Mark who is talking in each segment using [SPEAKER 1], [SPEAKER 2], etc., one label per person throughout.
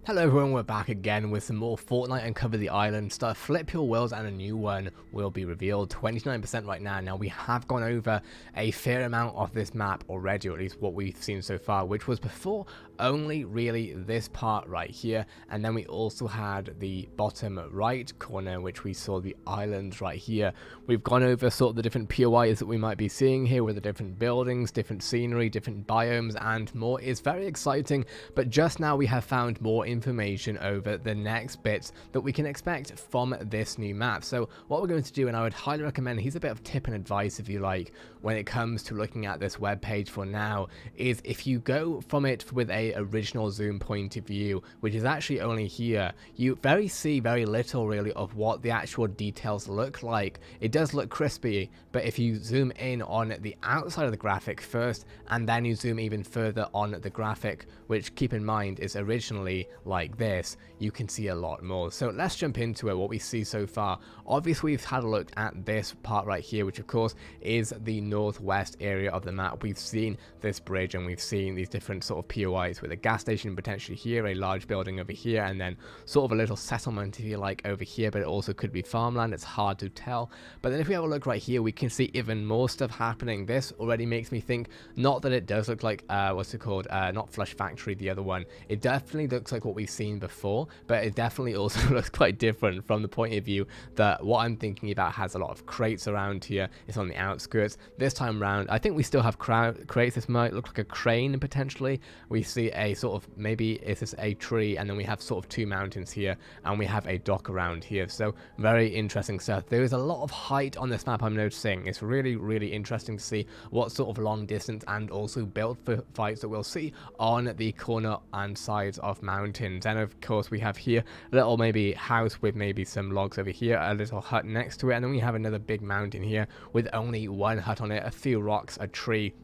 [SPEAKER 1] Hello everyone, we're back again with some more Fortnite Uncover the Island stuff. Flip your worlds and a new one will be revealed. 29% right now. Now we have gone over a fair amount of this map already, or at least what we've seen so far, which was before only really this part right here. And then we also had the bottom right corner, which we saw the islands right here. We've gone over sort of the different POIs that we might be seeing here with the different buildings, different scenery, different biomes, and more. Is very exciting, but just now we have found more information over the next bits that we can expect from this new map. So what we're going to do, and I would highly recommend, here's a bit of tip and advice if you like, when it comes to looking at this web page for now, is if you go from it with a original zoom point of view, which is actually only here, you see very little really of what the actual details look like. It does look crispy, but if you zoom in on the outside of the graphic first, and then you zoom even further on the graphic, which keep in mind is originally like this, you can see a lot more. So let's jump into it, what we see so far. Obviously we've had a look at this part right here, which of course is the northwest area of the map. We've seen this bridge and we've seen these different sort of POIs with a gas station potentially here, a large building over here, and then sort of a little settlement if you like over here, but it also could be farmland. It's hard to tell. But then if we have a look right here, we can see even more stuff happening. This already makes me think, not that it does look like what's it called, not Flush Factory, the other one. It definitely looks like what we've seen before, but it definitely also looks quite different from the point of view that what I'm thinking about has a lot of crates around here. It's on the outskirts. This time round, I think we still have crates. This might look like a crane potentially. We see a sort of, maybe is this a tree, and then we have sort of two mountains here, and we have a dock around here. So very interesting stuff. There is a lot of height on this map, I'm noticing. It's really interesting to see what sort of long distance and also build for fights that we'll see on the corner and sides of mountains. And of course we have here a little maybe house with maybe some logs over here, a little hut next to it, and then we have another big mountain here with only one hut on it, a few rocks, a tree.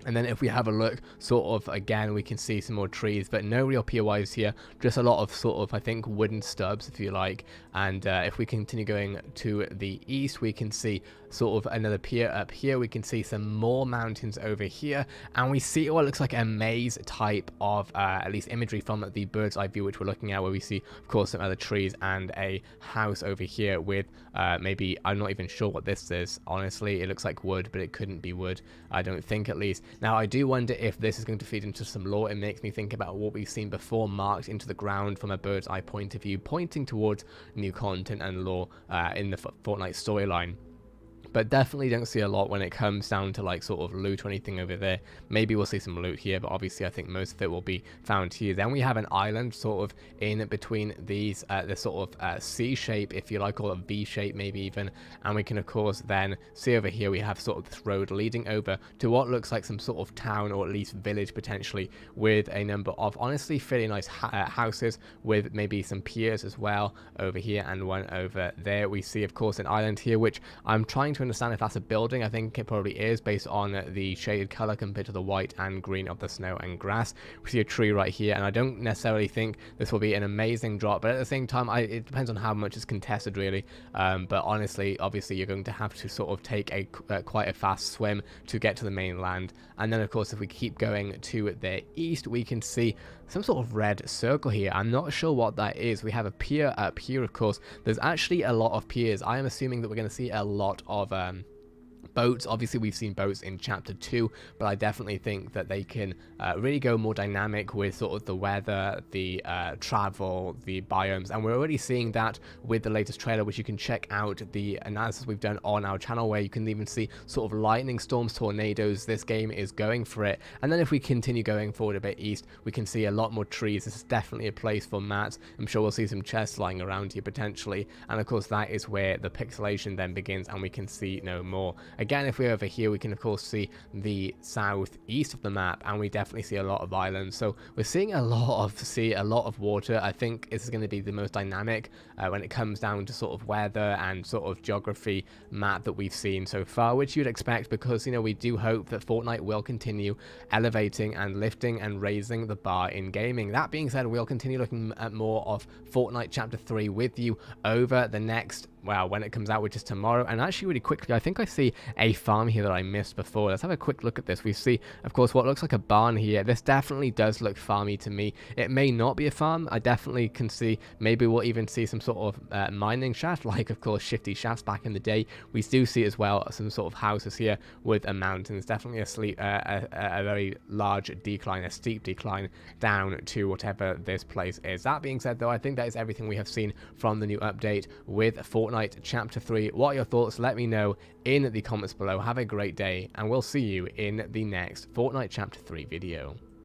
[SPEAKER 1] And then if we have a look, sort of, again, we can see some more trees, but no real POIs here, just a lot of sort of, I think, wooden stubs, if you like. And if we continue going to the east, we can see sort of another pier up here. We can see some more mountains over here, and we see what looks like a maze type of, at least imagery from the bird's eye view, which we're looking at, where we see, of course, some other trees and a house over here with maybe, I'm not even sure what this is, honestly. It looks like wood, but it couldn't be wood, I don't think, at least. Now, I do wonder if this is going to feed into some lore. It makes me think about what we've seen before, marked into the ground from a bird's eye point of view, pointing towards new content and lore in the Fortnite storyline. But definitely don't see a lot when it comes down to like sort of loot or anything over there. Maybe we'll see some loot here, but obviously I think most of it will be found here. Then we have an island sort of in between these, the sort of C shape, if you like, or a V shape maybe even. And we can of course then see over here we have sort of this road leading over to what looks like some sort of town, or at least village potentially, with a number of honestly fairly nice houses with maybe some piers as well over here and one over there. We see of course an island here, which I'm trying to understand if that's a building. I think it probably is based on the shaded color compared to the white and green of the snow and grass. We see a tree right here, and I don't necessarily think this will be an amazing drop, but at the same time it depends on how much is contested really. But honestly, obviously you're going to have to sort of take a quite a fast swim to get to the mainland. And then of course if we keep going to the east, we can see some sort of red circle here. I'm not sure what that is. We have a pier up here, of course. There's actually a lot of piers. I am assuming that we're going to see a lot of boats. Obviously we've seen boats in chapter 2, but I definitely think that they can really go more dynamic with sort of the weather, the travel, the biomes, and we're already seeing that with the latest trailer, which you can check out the analysis we've done on our channel, where you can even see sort of lightning storms, tornadoes. This game is going for it. And then if we continue going forward a bit east, we can see a lot more trees. This is definitely a place for mats. I'm sure we'll see some chests lying around here potentially, and of course that is where the pixelation then begins and we can see no more. Again, if we're over here, we can of course see the southeast of the map, and we definitely see a lot of islands. So we're seeing a lot of sea, a lot of water. I think this is going to be the most dynamic when it comes down to sort of weather and sort of geography map that we've seen so far, which you'd expect, because you know we do hope that Fortnite will continue elevating and lifting and raising the bar in gaming. That being said, we'll continue looking at more of Fortnite Chapter 3 with you over the next well, when it comes out, which is tomorrow. And actually, really quickly, I think I see a farm here that I missed before. Let's have a quick look at this. We see, of course, what looks like a barn here. This definitely does look farmy to me. It may not be a farm. I definitely can see, maybe we'll even see some sort of mining shaft, like, of course, Shifty shafts back in the day. We do see as well some sort of houses here with a mountain. It's definitely a very large decline, a steep decline down to whatever this place is. That being said, though, I think that is everything we have seen from the new update with Fortnite Chapter 3. What are your thoughts? Let me know in the comments below. Have a great day, and we'll see you in the next Fortnite Chapter 3 video.